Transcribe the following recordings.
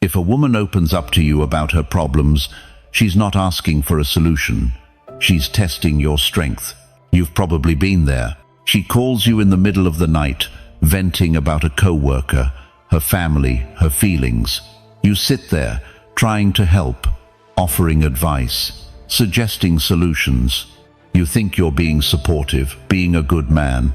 If a woman opens up to you about her problems, she's not asking for a solution. She's testing your strength. You've probably been there. She calls you in the middle of the night, venting about a co-worker, her family, her feelings. You sit there, trying to help, offering advice, suggesting solutions. You think you're being supportive, being a good man.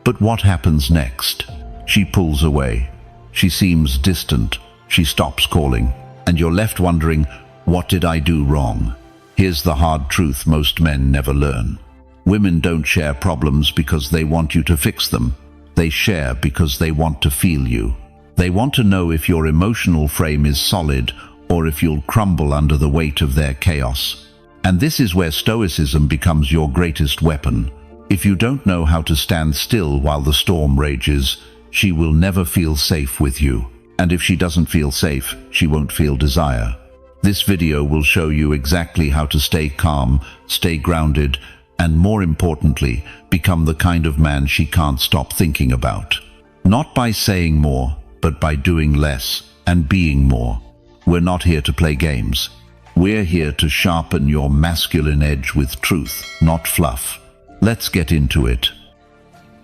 But what happens next? She pulls away. She seems distant. She stops calling. And you're left wondering, what did I do wrong? Here's the hard truth most men never learn. Women don't share problems because they want you to fix them. They share because they want to feel you. They want to know if your emotional frame is solid or if you'll crumble under the weight of their chaos. And this is where Stoicism becomes your greatest weapon. If you don't know how to stand still while the storm rages, she will never feel safe with you. And if she doesn't feel safe, she won't feel desire. This video will show you exactly how to stay calm, stay grounded, and more importantly, become the kind of man she can't stop thinking about. Not by saying more, but by doing less and being more. We're not here to play games. We're here to sharpen your masculine edge with truth, not fluff. Let's get into it.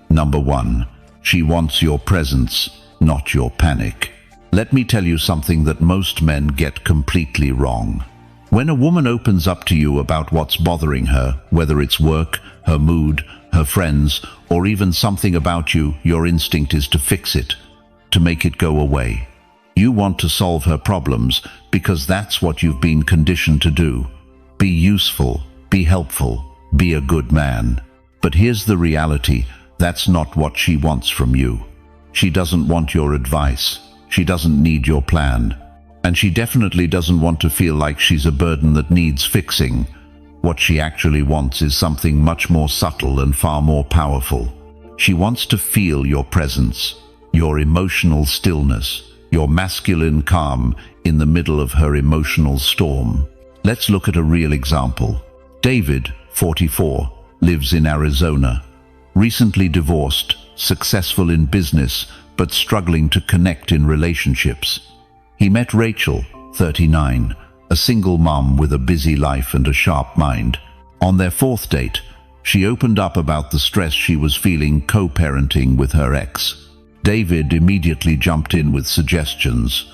Number 1. She wants your presence, not your panic. Let me tell you something that most men get completely wrong. When a woman opens up to you about what's bothering her, whether it's work, her mood, her friends, or even something about you, your instinct is to fix it, to make it go away. You want to solve her problems because that's what you've been conditioned to do. Be useful, be helpful, be a good man. But here's the reality, that's not what she wants from you. She doesn't want your advice. She doesn't need your plan. And she definitely doesn't want to feel like she's a burden that needs fixing. What she actually wants is something much more subtle and far more powerful. She wants to feel your presence, your emotional stillness, your masculine calm in the middle of her emotional storm. Let's look at a real example. David, 44, lives in Arizona. Recently divorced, successful in business, but struggling to connect in relationships. He met Rachel, 39, a single mom with a busy life and a sharp mind. On their 4th date, she opened up about the stress she was feeling co-parenting with her ex. David immediately jumped in with suggestions,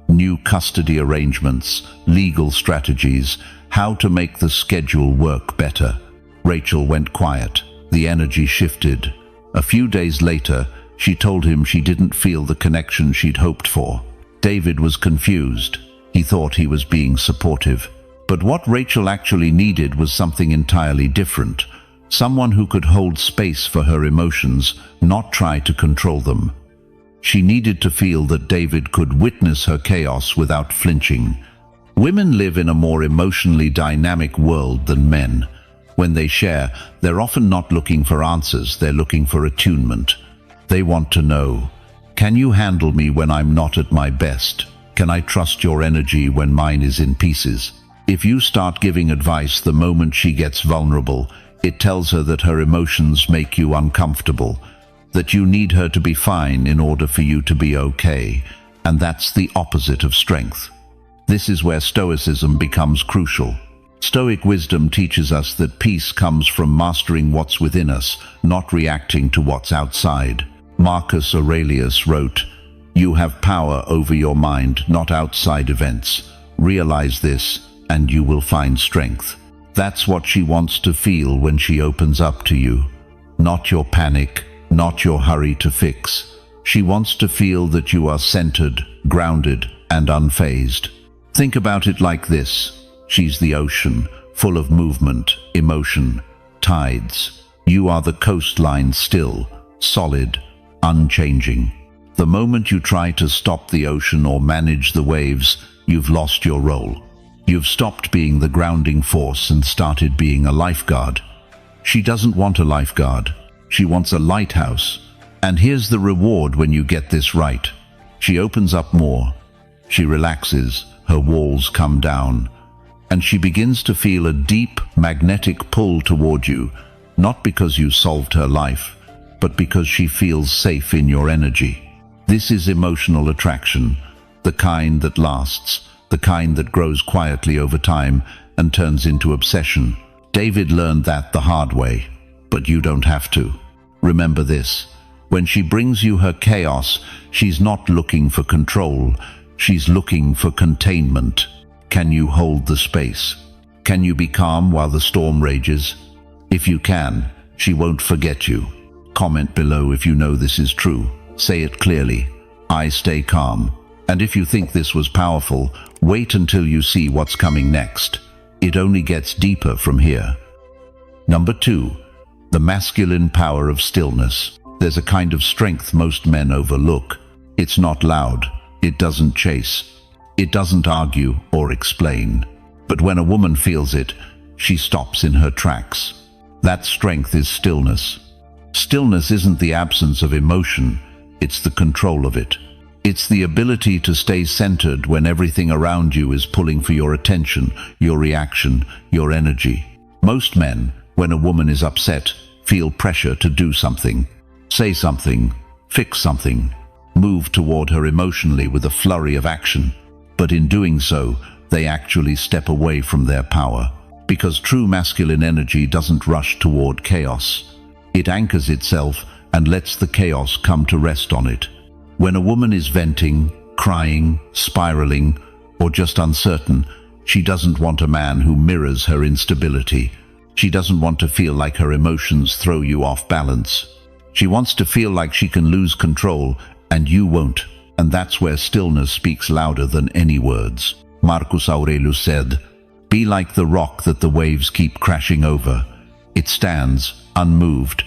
new custody arrangements, legal strategies, how to make the schedule work better. Rachel went quiet. The energy shifted. A few days later, she told him she didn't feel the connection she'd hoped for. David was confused. He thought he was being supportive. But what Rachel actually needed was something entirely different. Someone who could hold space for her emotions, not try to control them. She needed to feel that David could witness her chaos without flinching. Women live in a more emotionally dynamic world than men. When they share, they're often not looking for answers, they're looking for attunement. They want to know, can you handle me when I'm not at my best? Can I trust your energy when mine is in pieces? If you start giving advice the moment she gets vulnerable, it tells her that her emotions make you uncomfortable, that you need her to be fine in order for you to be okay, and that's the opposite of strength. This is where Stoicism becomes crucial. Stoic wisdom teaches us that peace comes from mastering what's within us, not reacting to what's outside. Marcus Aurelius wrote, "You have power over your mind, not outside events. Realize this, and you will find strength." That's what she wants to feel when she opens up to you. Not your panic, not your hurry to fix. She wants to feel that you are centered, grounded, and unfazed. Think about it like this. She's the ocean, full of movement, emotion, tides. You are the coastline, still, solid, unchanging. The moment you try to stop the ocean or manage the waves, you've lost your role. You've stopped being the grounding force and started being a lifeguard. She doesn't want a lifeguard. She wants a lighthouse. And here's the reward when you get this right. She opens up more. She relaxes, her walls come down, and she begins to feel a deep, magnetic pull toward you, not because you solved her life, but because she feels safe in your energy. This is emotional attraction, the kind that lasts, the kind that grows quietly over time and turns into obsession. David learned that the hard way, but you don't have to. Remember this: when she brings you her chaos, she's not looking for control, she's looking for containment. Can you hold the space? Can you be calm while the storm rages? If you can, she won't forget you. Comment below if you know this is true. Say it clearly: I stay calm. And if you think this was powerful, wait until you see what's coming next. It only gets deeper from here. Number 2. The masculine power of stillness. There's a kind of strength most men overlook. It's not loud. It doesn't chase. It doesn't argue or explain. But when a woman feels it, she stops in her tracks. That strength is stillness. Stillness isn't the absence of emotion, it's the control of it. It's the ability to stay centered when everything around you is pulling for your attention, your reaction, your energy. Most men, when a woman is upset, feel pressure to do something. Say something, fix something, move toward her emotionally with a flurry of action. But in doing so, they actually step away from their power. Because true masculine energy doesn't rush toward chaos. It anchors itself and lets the chaos come to rest on it. When a woman is venting, crying, spiraling, or just uncertain, she doesn't want a man who mirrors her instability. She doesn't want to feel like her emotions throw you off balance. She wants to feel like she can lose control, and you won't. And that's where stillness speaks louder than any words. Marcus Aurelius said, "Be like the rock that the waves keep crashing over. It stands, unmoved,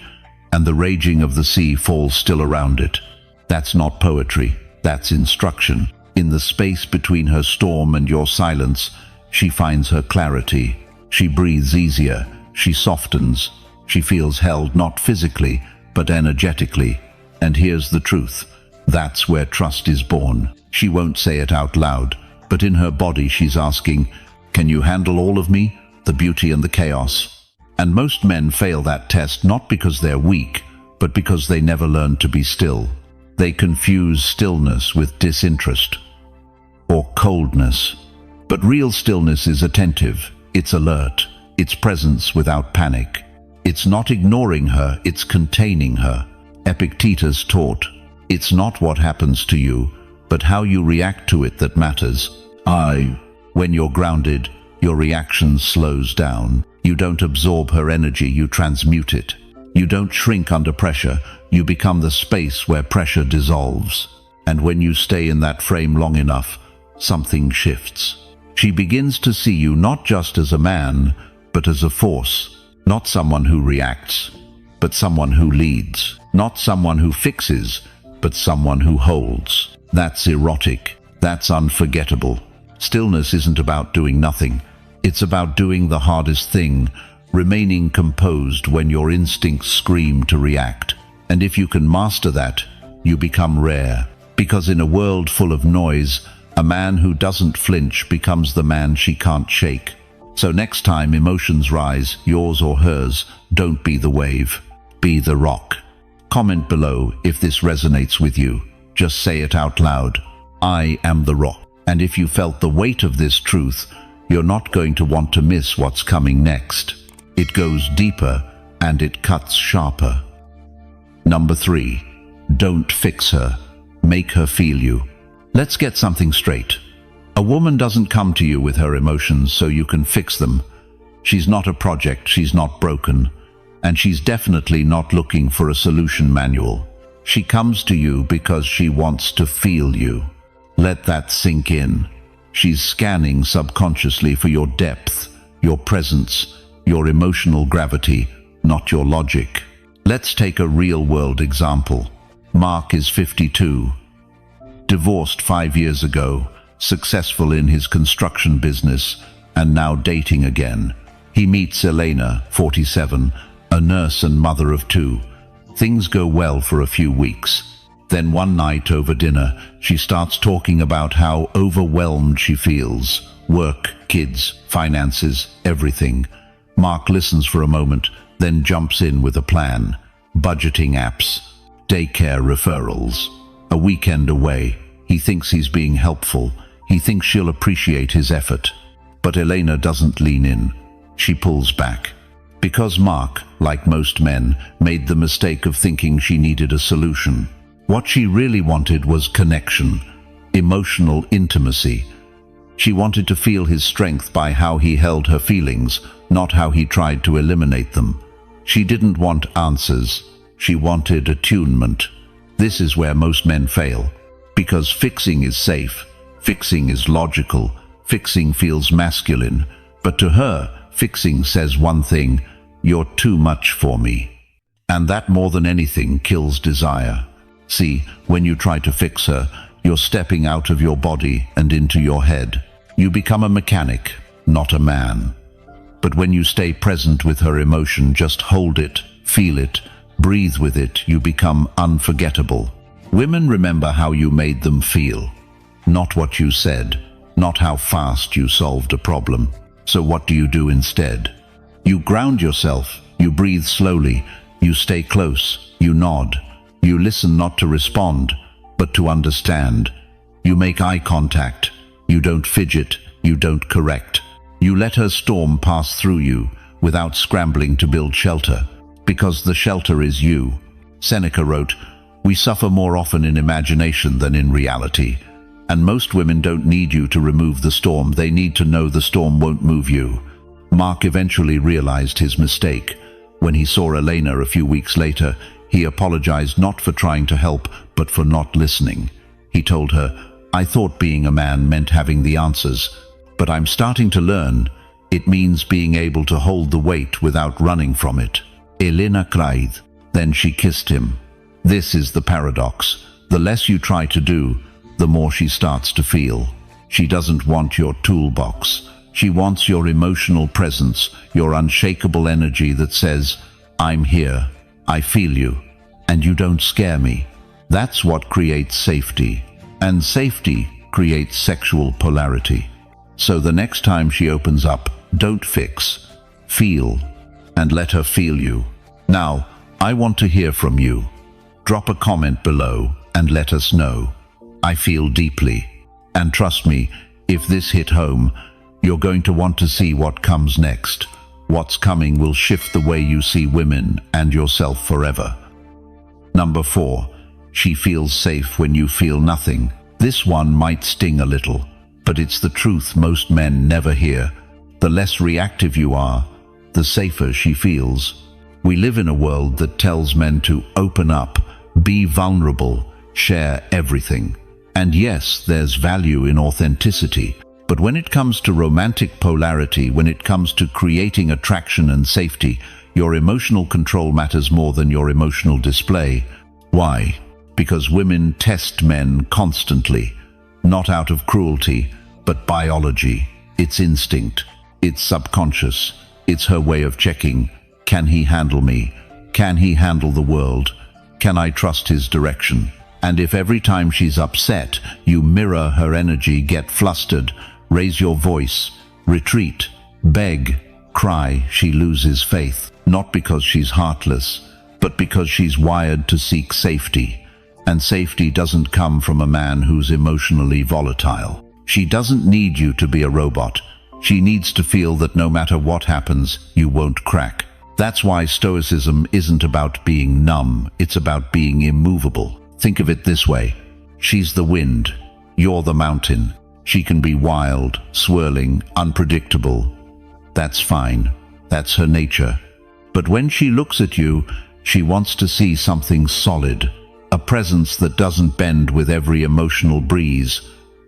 and the raging of the sea falls still around it." That's not poetry, that's instruction. In the space between her storm and your silence, she finds her clarity. She breathes easier, she softens, she feels held not physically, but energetically. And here's the truth: that's where trust is born. She won't say it out loud, but in her body she's asking, "Can you handle all of me, the beauty and the chaos?" And most men fail that test not because they're weak, but because they never learned to be still. They confuse stillness with disinterest or coldness. But real stillness is attentive, it's alert, it's presence without panic. It's not ignoring her, it's containing her. Epictetus taught, it's not what happens to you, but how you react to it that matters. When you're grounded, your reaction slows down. You don't absorb her energy, you transmute it. You don't shrink under pressure, you become the space where pressure dissolves. And when you stay in that frame long enough, something shifts. She begins to see you not just as a man, but as a force. Not someone who reacts, but someone who leads. Not someone who fixes, but someone who holds. That's erotic. That's unforgettable. Stillness isn't about doing nothing. It's about doing the hardest thing, remaining composed when your instincts scream to react. And if you can master that, you become rare. Because in a world full of noise, a man who doesn't flinch becomes the man she can't shake. So next time emotions rise, yours or hers, don't be the wave, be the rock. Comment below if this resonates with you. Just say it out loud: I am the rock. And if you felt the weight of this truth, you're not going to want to miss what's coming next. It goes deeper and it cuts sharper. Number 3. Don't fix her. Make her feel you. Let's get something straight. A woman doesn't come to you with her emotions so you can fix them. She's not a project, she's not broken, and she's definitely not looking for a solution manual. She comes to you because she wants to feel you. Let that sink in. She's scanning subconsciously for your depth, your presence, your emotional gravity, not your logic. Let's take a real-world example. Mark is 52, divorced 5 years ago, successful in his construction business, and now dating again. He meets Elena, 47, a nurse and mother of 2. Things go well for a few weeks. Then one night over dinner, she starts talking about how overwhelmed she feels. Work, kids, finances, everything. Mark listens for a moment, then jumps in with a plan. Budgeting apps, daycare referrals, a weekend away. He thinks he's being helpful. He thinks she'll appreciate his effort. But Elena doesn't lean in. She pulls back. Because Mark, like most men, made the mistake of thinking she needed a solution. What she really wanted was connection, emotional intimacy. She wanted to feel his strength by how he held her feelings, not how he tried to eliminate them. She didn't want answers. She wanted attunement. This is where most men fail. Because fixing is safe, fixing is logical, fixing feels masculine. But to her, fixing says one thing: you're too much for me. And that more than anything kills desire. See, when you try to fix her, you're stepping out of your body and into your head. You become a mechanic, not a man. But when you stay present with her emotion, just hold it, feel it, breathe with it, you become unforgettable. Women remember how you made them feel, not what you said, not how fast you solved a problem. So what do you do instead? You ground yourself, you breathe slowly, you stay close, you nod, you listen not to respond, but to understand. You make eye contact, you don't fidget, you don't correct. You let her storm pass through you without scrambling to build shelter, because the shelter is you. Seneca wrote, "We suffer more often in imagination than in reality." And most women don't need you to remove the storm, they need to know the storm won't move you. Mark eventually realized his mistake. When he saw Elena a few weeks later, he apologized not for trying to help, but for not listening. He told her, "I thought being a man meant having the answers, but I'm starting to learn it means being able to hold the weight without running from it." Elena cried. Then she kissed him. This is the paradox. The less you try to do, the more she starts to feel. She doesn't want your toolbox. She wants your emotional presence, your unshakable energy that says, "I'm here, I feel you, and you don't scare me." That's what creates safety. And safety creates sexual polarity. So the next time she opens up, don't fix, feel, and let her feel you. Now, I want to hear from you. Drop a comment below and let us know. I feel deeply. And trust me, if this hit home, you're going to want to see what comes next. What's coming will shift the way you see women and yourself forever. Number 4, she feels safe when you feel nothing. This one might sting a little, but it's the truth most men never hear. The less reactive you are, the safer she feels. We live in a world that tells men to open up, be vulnerable, share everything. And yes, there's value in authenticity. But when it comes to romantic polarity, when it comes to creating attraction and safety, your emotional control matters more than your emotional display. Why? Because women test men constantly, not out of cruelty, but biology. It's instinct. It's subconscious. It's her way of checking. Can he handle me? Can he handle the world? Can I trust his direction? And if every time she's upset, you mirror her energy, get flustered, raise your voice, retreat, beg, cry, she loses faith. Not because she's heartless, but because she's wired to seek safety. And safety doesn't come from a man who's emotionally volatile. She doesn't need you to be a robot. She needs to feel that no matter what happens, you won't crack. That's why Stoicism isn't about being numb, it's about being immovable. Think of it this way. She's the wind, you're the mountain. She can be wild, swirling, unpredictable. That's fine. That's her nature. But when she looks at you, she wants to see something solid. A presence that doesn't bend with every emotional breeze.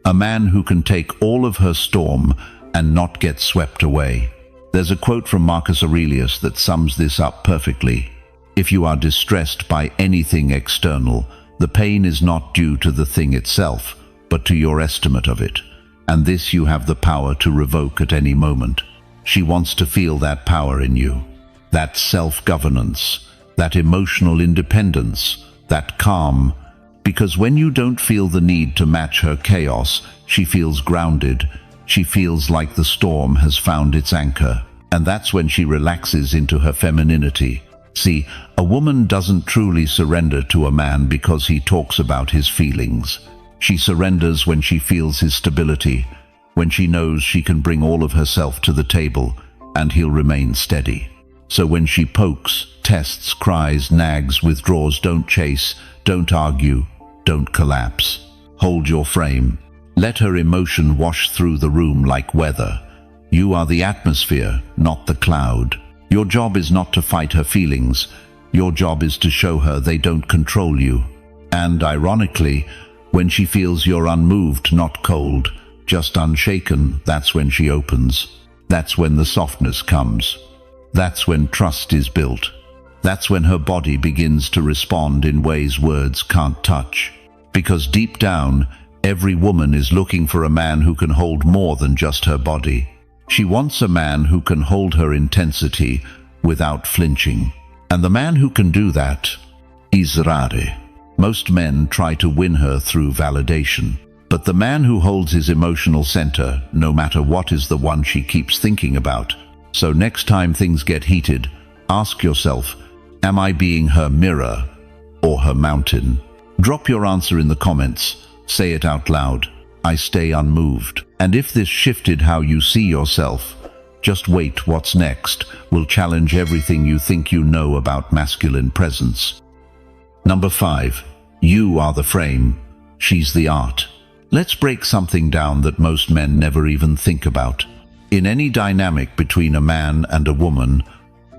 A man who can take all of her storm and not get swept away. There's a quote from Marcus Aurelius that sums this up perfectly. If you are distressed by anything external, the pain is not due to the thing itself, but to your estimate of it. And this you have the power to revoke at any moment. She wants to feel that power in you. That self-governance, that emotional independence, that calm. Because when you don't feel the need to match her chaos, she feels grounded. She feels like the storm has found its anchor. And that's when she relaxes into her femininity. See, a woman doesn't truly surrender to a man because he talks about his feelings. She surrenders when she feels his stability, when she knows she can bring all of herself to the table and he'll remain steady. So when she pokes, tests, cries, nags, withdraws, don't chase, don't argue, don't collapse. Hold your frame. Let her emotion wash through the room like weather. You are the atmosphere, not the cloud. Your job is not to fight her feelings. Your job is to show her they don't control you. And ironically, when she feels you're unmoved, not cold, just unshaken, that's when she opens. That's when the softness comes. That's when trust is built. That's when her body begins to respond in ways words can't touch. Because deep down, every woman is looking for a man who can hold more than just her body. She wants a man who can hold her intensity without flinching. And the man who can do that is rare. Most men try to win her through validation. But the man who holds his emotional center, no matter what, is the one she keeps thinking about. So next time things get heated, ask yourself, am I being her mirror or her mountain? Drop your answer in the comments. Say it out loud. I stay unmoved. And if this shifted how you see yourself, just wait, what's next will challenge everything you think you know about masculine presence. Number 5. You are the frame. She's the art. Let's break something down that most men never even think about. In any dynamic between a man and a woman,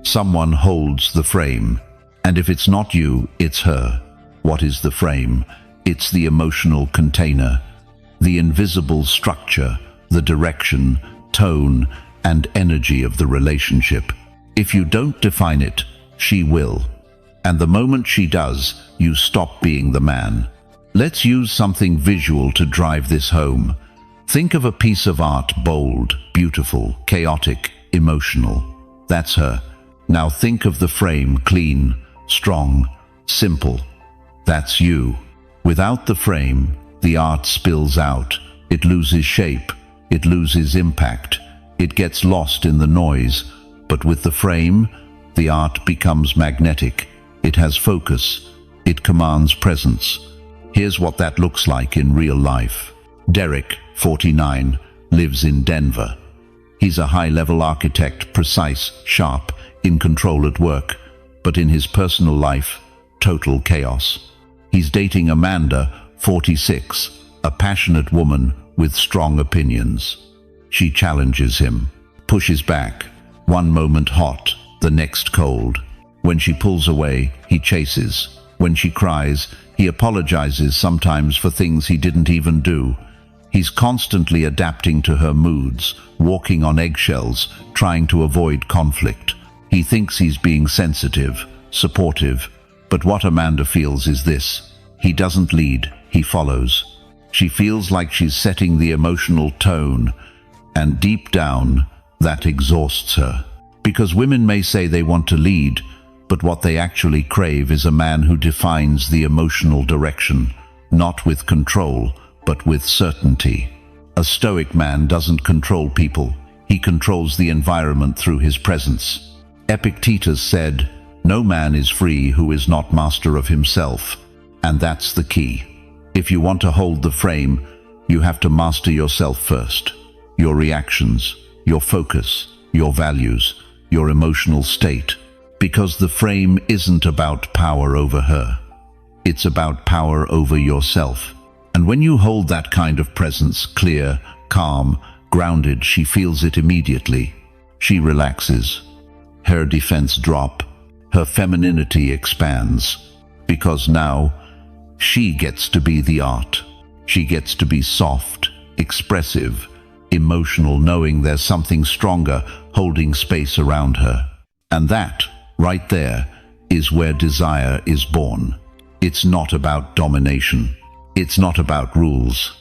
someone holds the frame. And if it's not you, it's her. What is the frame? It's the emotional container, the invisible structure, the direction, tone, and energy of the relationship. If you don't define it, she will. And the moment she does, you stop being the man. Let's use something visual to drive this home. Think of a piece of art, bold, beautiful, chaotic, emotional. That's her. Now think of the frame, clean, strong, simple. That's you. Without the frame, the art spills out. It loses shape. It loses impact. It gets lost in the noise. But with the frame, the art becomes magnetic. It has focus. It commands presence. Here's what that looks like in real life. Derek, 49, lives in Denver. He's a high-level architect, precise, sharp, in control at work, but in his personal life, total chaos. He's dating Amanda, 46, a passionate woman with strong opinions. She challenges him, pushes back, one moment hot, the next cold. When she pulls away, he chases. When she cries, he apologizes, sometimes for things he didn't even do. He's constantly adapting to her moods, walking on eggshells, trying to avoid conflict. He thinks he's being sensitive, supportive, but what Amanda feels is this: he doesn't lead, he follows. She feels like she's setting the emotional tone, and deep down, that exhausts her. Because women may say they want to lead, but what they actually crave is a man who defines the emotional direction, not with control, but with certainty. A Stoic man doesn't control people, he controls the environment through his presence. Epictetus said, "No man is free who is not master of himself," and that's the key. If you want to hold the frame, you have to master yourself first. Your reactions, your focus, your values, your emotional state. Because the frame isn't about power over her. It's about power over yourself. And when you hold that kind of presence, clear, calm, grounded, she feels it immediately. She relaxes. Her defense drop. Her femininity expands. Because now, she gets to be the art. She gets to be soft, expressive, emotional, knowing there's something stronger holding space around her. And that, right there, is where desire is born. It's not about domination. It's not about rules.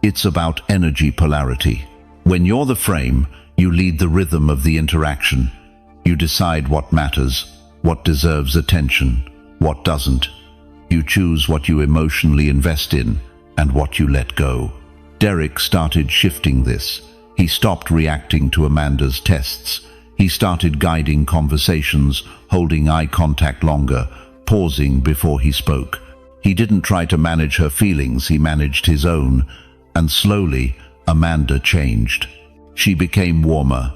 It's about energy polarity. When you're the frame, you lead the rhythm of the interaction. You decide what matters, what deserves attention, what doesn't. You choose what you emotionally invest in and what you let go. Derek started shifting this. He stopped reacting to Amanda's tests. He started guiding conversations, holding eye contact longer, pausing before he spoke. He didn't try to manage her feelings, he managed his own. And slowly, Amanda changed. She became warmer,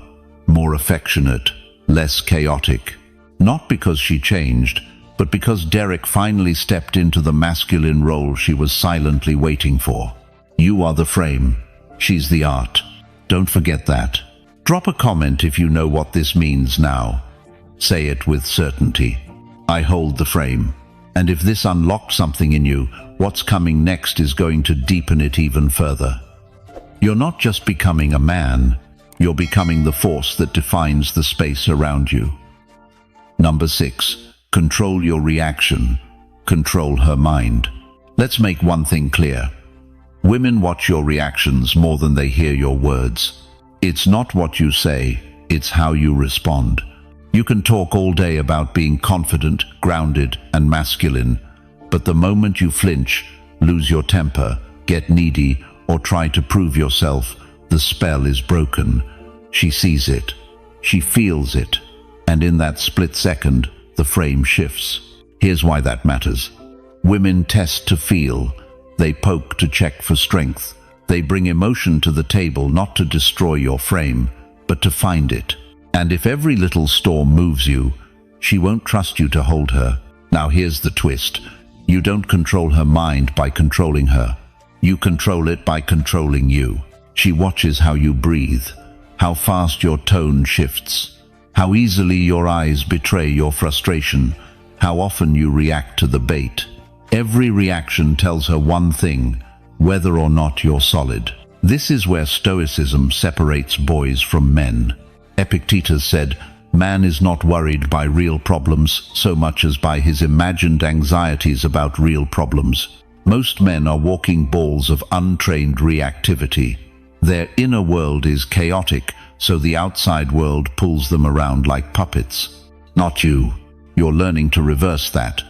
more affectionate, less chaotic. Not because she changed, but because Derek finally stepped into the masculine role she was silently waiting for. You are the frame. She's the art. Don't forget that. Drop a comment if you know what this means now. Say it with certainty. I hold the frame. And if this unlocked something in you, what's coming next is going to deepen it even further. You're not just becoming a man, you're becoming the force that defines the space around you. Number 6. Control your reaction. Control her mind. Let's make one thing clear. Women watch your reactions more than they hear your words. It's not what you say, it's how you respond. You can talk all day about being confident, grounded, and masculine, but the moment you flinch, lose your temper, get needy, or try to prove yourself, the spell is broken. She sees it. She feels it. And in that split second, the frame shifts. Here's why that matters. Women test to feel. They poke to check for strength. They bring emotion to the table not to destroy your frame, but to find it. And if every little storm moves you, she won't trust you to hold her. Now here's the twist. You don't control her mind by controlling her. You control it by controlling you. She watches how you breathe, how fast your tone shifts, how easily your eyes betray your frustration, how often you react to the bait. Every reaction tells her one thing, whether or not you're solid. This is where Stoicism separates boys from men. Epictetus said, "Man is not worried by real problems so much as by his imagined anxieties about real problems." Most men are walking balls of untrained reactivity. Their inner world is chaotic, so the outside world pulls them around like puppets. Not you. You're learning to reverse that.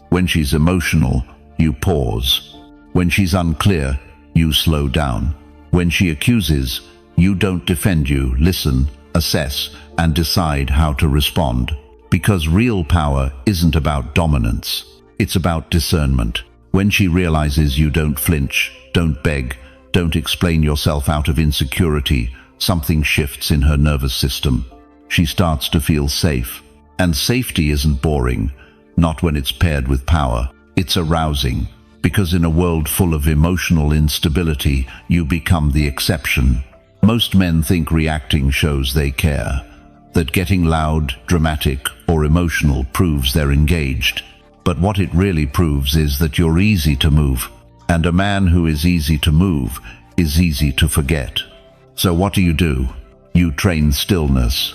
When she's emotional, you pause. When she's unclear, you slow down. When she accuses, you don't defend, you listen, assess, and decide how to respond. Because real power isn't about dominance. It's about discernment. When she realizes you don't flinch, don't beg, don't explain yourself out of insecurity, something shifts in her nervous system. She starts to feel safe. And safety isn't boring, not when it's paired with power. It's arousing, because in a world full of emotional instability, you become the exception. Most men think reacting shows they care, that getting loud, dramatic, or emotional proves they're engaged. But what it really proves is that you're easy to move, and a man who is easy to move is easy to forget. So what do? You train stillness.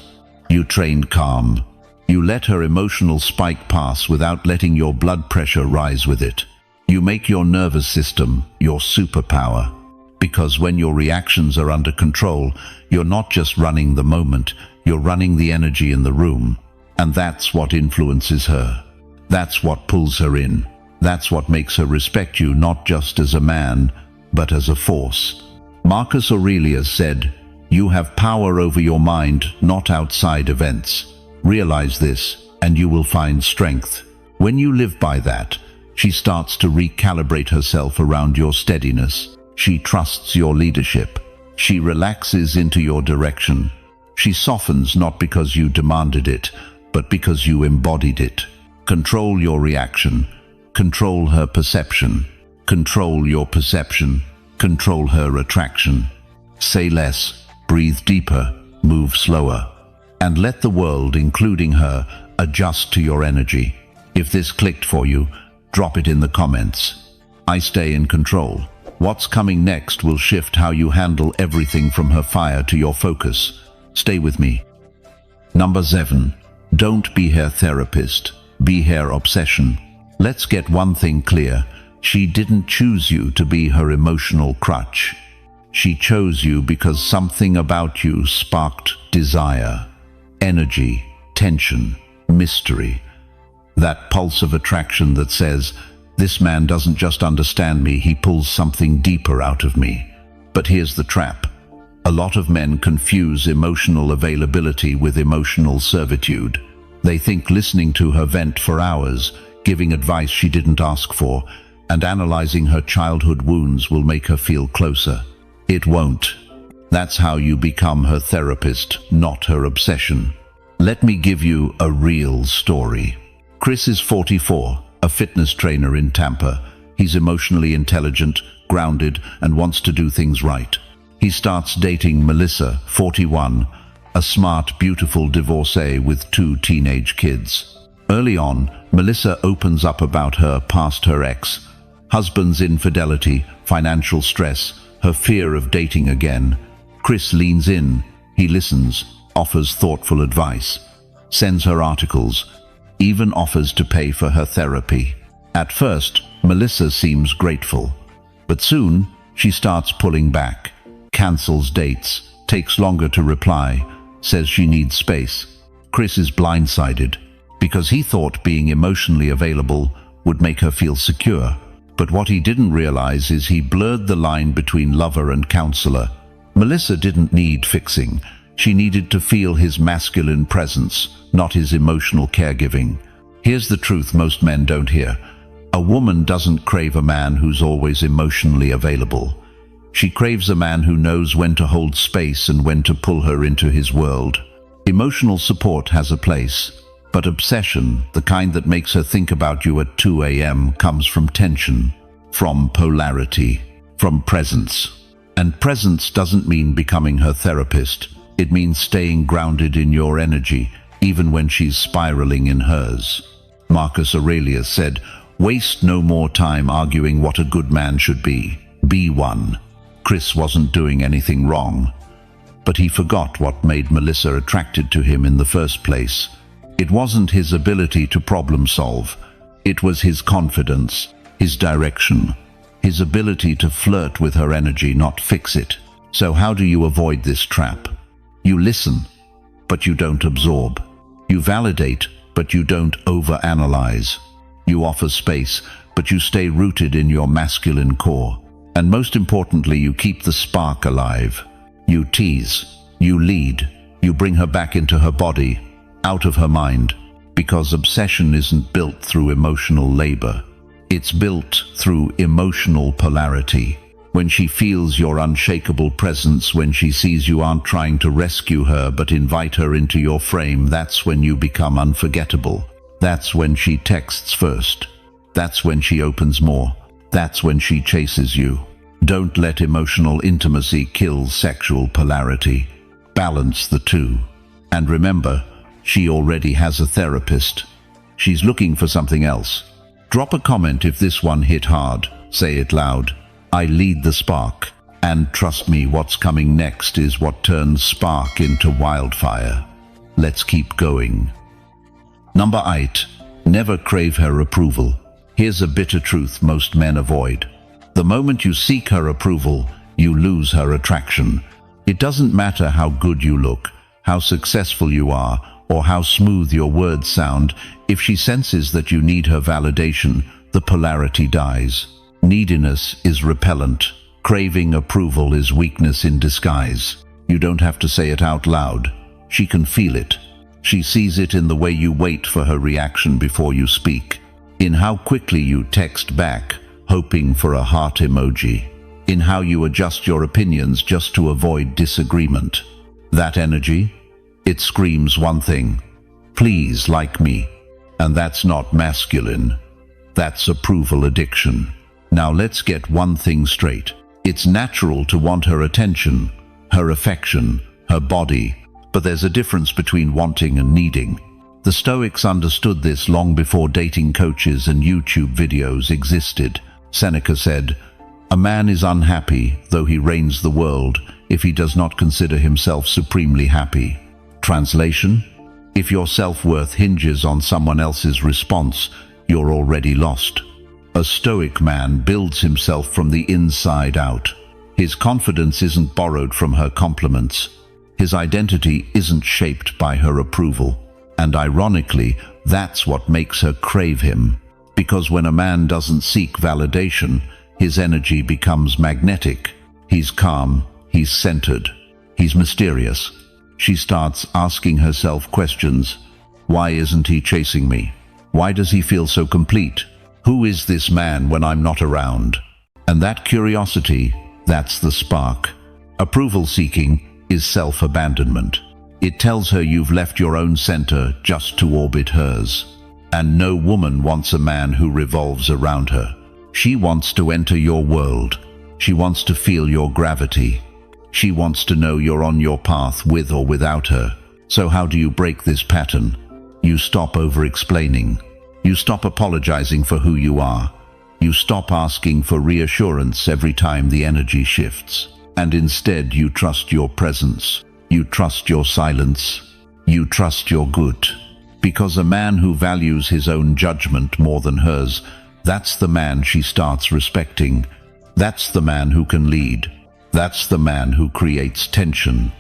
You train calm. You let her emotional spike pass without letting your blood pressure rise with it. You make your nervous system your superpower. Because when your reactions are under control, you're not just running the moment, you're running the energy in the room. And that's what influences her. That's what pulls her in. That's what makes her respect you not just as a man, but as a force. Marcus Aurelius said, "You have power over your mind, not outside events. Realize this, and you will find strength." When you live by that, she starts to recalibrate herself around your steadiness. She trusts your leadership. She relaxes into your direction. She softens not because you demanded it, but because you embodied it. Control your reaction. Control her perception. Control your perception. Control her attraction. Say less, breathe deeper, move slower. And let the world, including her, adjust to your energy. If this clicked for you, drop it in the comments. I stay in control. What's coming next will shift how you handle everything from her fire to your focus. Stay with me. Number 7. Don't be her therapist. Be her obsession. Let's get one thing clear. She didn't choose you to be her emotional crutch. She chose you because something about you sparked desire, energy, tension, mystery. That pulse of attraction that says, "This man doesn't just understand me, he pulls something deeper out of me." But here's the trap. A lot of men confuse emotional availability with emotional servitude. They think listening to her vent for hours, giving advice she didn't ask for, and analyzing her childhood wounds will make her feel closer. It won't. That's how you become her therapist, not her obsession. Let me give you a real story. Chris is 44, a fitness trainer in Tampa. He's emotionally intelligent, grounded, and wants to do things right. He starts dating Melissa, 41, a smart, beautiful divorcee with 2 teenage kids. Early on, Melissa opens up about her past, her ex, husband's infidelity, financial stress, her fear of dating again. Chris leans in. He listens, offers thoughtful advice, sends her articles, even offers to pay for her therapy. At first, Melissa seems grateful, but soon she starts pulling back, cancels dates, takes longer to reply, says she needs space. Chris is blindsided because he thought being emotionally available would make her feel secure. But what he didn't realize is he blurred the line between lover and counselor. Melissa didn't need fixing. She needed to feel his masculine presence, not his emotional caregiving. Here's the truth most men don't hear. A woman doesn't crave a man who's always emotionally available. She craves a man who knows when to hold space and when to pull her into his world. Emotional support has a place, but obsession, the kind that makes her think about you at 2 a.m., comes from tension, from polarity, from presence. And presence doesn't mean becoming her therapist. It means staying grounded in your energy, even when she's spiraling in hers. Marcus Aurelius said, "Waste no more time arguing what a good man should be. Be one." Chris wasn't doing anything wrong, but he forgot what made Melissa attracted to him in the first place. It wasn't his ability to problem solve. It was his confidence, his direction, his ability to flirt with her energy, not fix it. So how do you avoid this trap? You listen, but you don't absorb. You validate, but you don't overanalyze. You offer space, but you stay rooted in your masculine core. And most importantly, you keep the spark alive. You tease, you lead, you bring her back into her body, out of her mind, because obsession isn't built through emotional labor. It's built through emotional polarity. When she feels your unshakable presence, when she sees you aren't trying to rescue her but invite her into your frame, that's when you become unforgettable. That's when she texts first. That's when she opens more. That's when she chases you. Don't let emotional intimacy kill sexual polarity. Balance the two. And remember, she already has a therapist. She's looking for something else. Drop a comment if this one hit hard. Say it loud. I lead the spark. And trust me, what's coming next is what turns spark into wildfire. Let's keep going. Number 8. Never crave her approval. Here's a bitter truth most men avoid. The moment you seek her approval, you lose her attraction. It doesn't matter how good you look, how successful you are, or how smooth your words sound. If she senses that you need her validation, the polarity dies. Neediness is repellent. Craving approval is weakness in disguise. You don't have to say it out loud. She can feel it. She sees it in the way you wait for her reaction before you speak, in how quickly you text back, hoping for a heart emoji, in how you adjust your opinions just to avoid disagreement. That energy, it screams one thing: please like me. And that's not masculine. That's approval addiction. Now let's get one thing straight. It's natural to want her attention, her affection, her body, but there's a difference between wanting and needing. The Stoics understood this long before dating coaches and YouTube videos existed. Seneca said, "A man is unhappy, though he reigns the world, if he does not consider himself supremely happy." Translation: if your self-worth hinges on someone else's response, you're already lost. A Stoic man builds himself from the inside out. His confidence isn't borrowed from her compliments. His identity isn't shaped by her approval. And ironically, that's what makes her crave him. Because when a man doesn't seek validation, his energy becomes magnetic. He's calm, he's centered, he's mysterious. She starts asking herself questions. Why isn't he chasing me? Why does he feel so complete? Who is this man when I'm not around? And that curiosity, that's the spark. Approval seeking is self-abandonment. It tells her you've left your own center just to orbit hers. And no woman wants a man who revolves around her. She wants to enter your world. She wants to feel your gravity. She wants to know you're on your path with or without her. So how do you break this pattern? You stop over-explaining. You stop apologizing for who you are. You stop asking for reassurance every time the energy shifts. And instead you trust your presence. You trust your silence. You trust your good. Because a man who values his own judgment more than hers, that's the man she starts respecting. That's the man who can lead. That's the man who creates tension.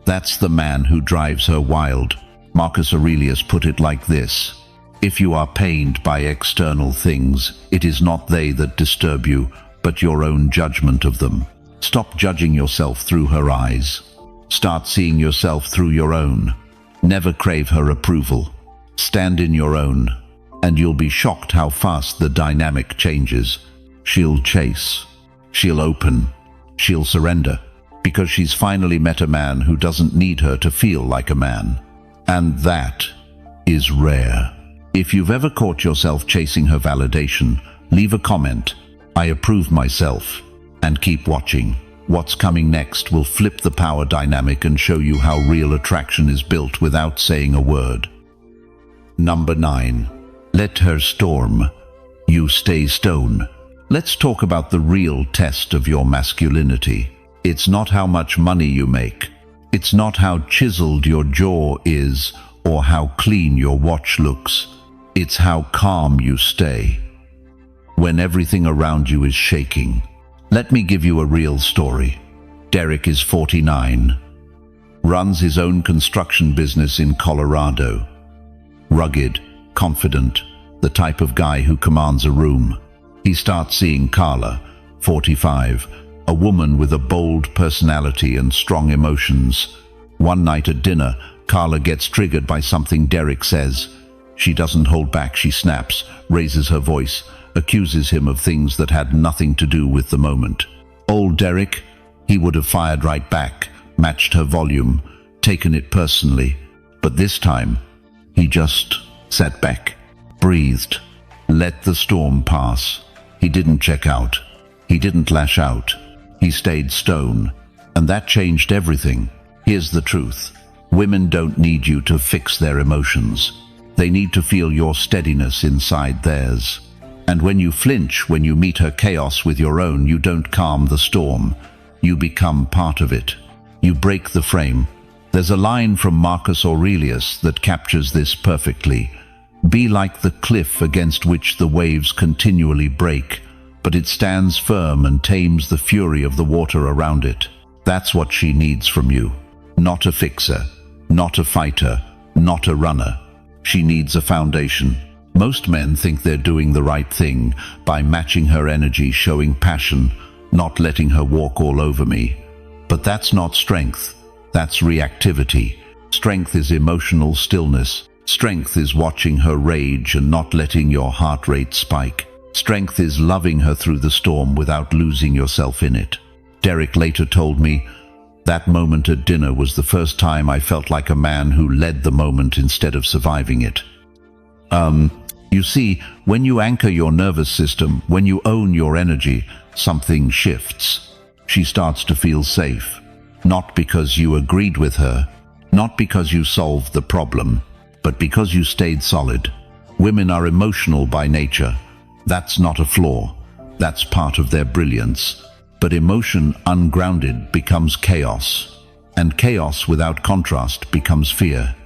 That's the man who drives her wild. Marcus Aurelius put it like this: if you are pained by external things, it is not they that disturb you, but your own judgment of them. Stop judging yourself through her eyes. Start seeing yourself through your own. Never crave her approval. Stand in your own, and you'll be shocked how fast the dynamic changes. She'll chase. She'll open. She'll surrender, because she's finally met a man who doesn't need her to feel like a man. And that is rare. If you've ever caught yourself chasing her validation, leave a comment, "I approve myself," and keep watching. What's coming next will flip the power dynamic and show you how real attraction is built without saying a word. Number 9. Let her storm. You stay stone. Let's talk about the real test of your masculinity. It's not how much money you make. It's not how chiseled your jaw is or how clean your watch looks. It's how calm you stay when everything around you is shaking. Let me give you a real story. Derek is 49, runs his own construction business in Colorado. Rugged, confident, the type of guy who commands a room. He starts seeing Carla, 45, a woman with a bold personality and strong emotions. One night at dinner, Carla gets triggered by something Derek says. She doesn't hold back, she snaps, raises her voice, accuses him of things that had nothing to do with the moment. Old Derek, he would have fired right back, matched her volume, taken it personally. But this time, he just sat back, breathed, let the storm pass. He didn't check out. He didn't lash out. He stayed stone. And that changed everything. Here's the truth. Women don't need you to fix their emotions. They need to feel your steadiness inside theirs. And when you flinch, when you meet her chaos with your own, you don't calm the storm. You become part of it. You break the frame. There's a line from Marcus Aurelius that captures this perfectly. Be like the cliff against which the waves continually break, but it stands firm and tames the fury of the water around it. That's what she needs from you. Not a fixer, not a fighter, not a runner. She needs a foundation. Most men think they're doing the right thing by matching her energy, showing passion, not letting her walk all over me. But that's not strength. That's reactivity. Strength is emotional stillness. Strength is watching her rage and not letting your heart rate spike. Strength is loving her through the storm without losing yourself in it. Derek later told me, that moment at dinner was the first time I felt like a man who led the moment instead of surviving it. You see, when you anchor your nervous system, when you own your energy, something shifts. She starts to feel safe. Not because you agreed with her, not because you solved the problem, but because you stayed solid. Women are emotional by nature. That's not a flaw. That's part of their brilliance. But emotion ungrounded becomes chaos, and chaos without contrast becomes fear.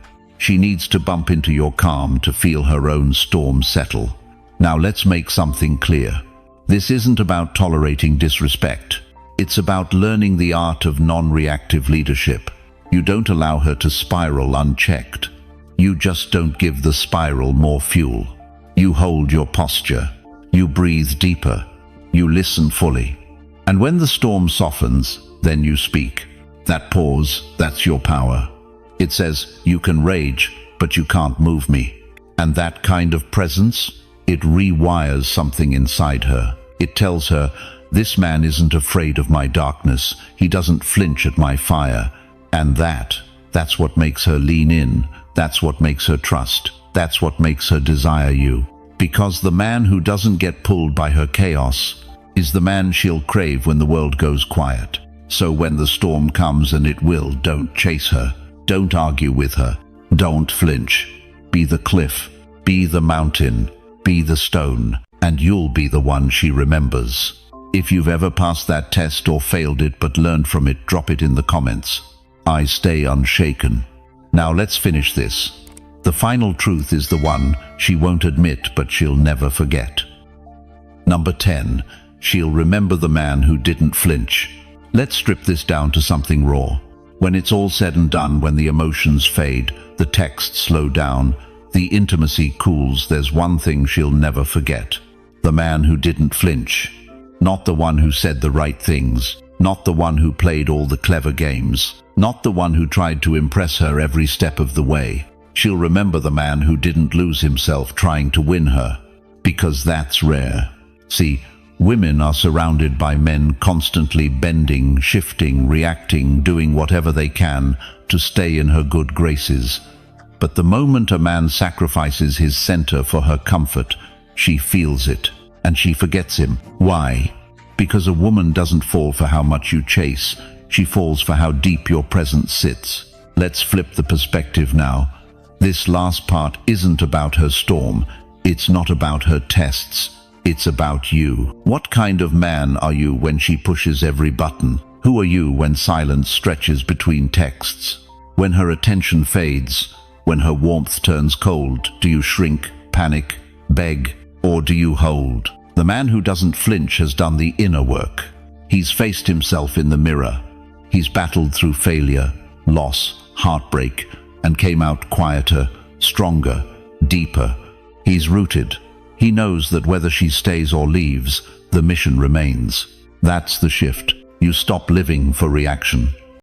She needs to bump into your calm to feel her own storm settle. Now let's make something clear. This isn't about tolerating disrespect. It's about learning the art of non-reactive leadership. You don't allow her to spiral unchecked. You just don't give the spiral more fuel. You hold your posture. You breathe deeper. You listen fully. And when the storm softens, then you speak. That pause, that's your power. It says, you can rage, but you can't move me. And that kind of presence, It rewires something inside her. It tells her, this man isn't afraid of my darkness. He doesn't flinch at my fire. And that's what makes her lean in. That's what makes her trust. That's what makes her desire you. Because the man who doesn't get pulled by her chaos is the man she'll crave when the world goes quiet. So when the storm comes, and it will, don't chase her. Don't argue with her. Don't flinch. Be the cliff. Be the mountain. Be the stone. And you'll be the one she remembers. If you've ever passed that test or failed it but learned from it, drop it in the comments. I stay unshaken. Now let's finish this. The final truth is the one she won't admit but she'll never forget. Number 10. She'll remember the man who didn't flinch. Let's strip this down to something raw. When it's all said and done, when the emotions fade, the texts slow down, the intimacy cools, there's one thing she'll never forget. The man who didn't flinch. Not the one who said the right things. Not the one who played all the clever games. Not the one who tried to impress her every step of the way. She'll remember the man who didn't lose himself trying to win her. Because that's rare. See, women are surrounded by men constantly bending, shifting, reacting, doing whatever they can to stay in her good graces. But the moment a man sacrifices his center for her comfort, she feels it, and she forgets him. Why? Because a woman doesn't fall for how much you chase. She falls for how deep your presence sits. Let's flip the perspective now. This last part isn't about her storm. It's not about her tests. It's about you. What kind of man are you when she pushes every button? Who are you when silence stretches between texts? When her attention fades? When her warmth turns cold? Do you shrink, panic, beg, or do you hold? The man who doesn't flinch has done the inner work. He's faced himself in the mirror. He's battled through failure, loss, heartbreak, and came out quieter, stronger, deeper. He's rooted. He knows that whether she stays or leaves, the mission remains. That's the shift. You stop living for reaction.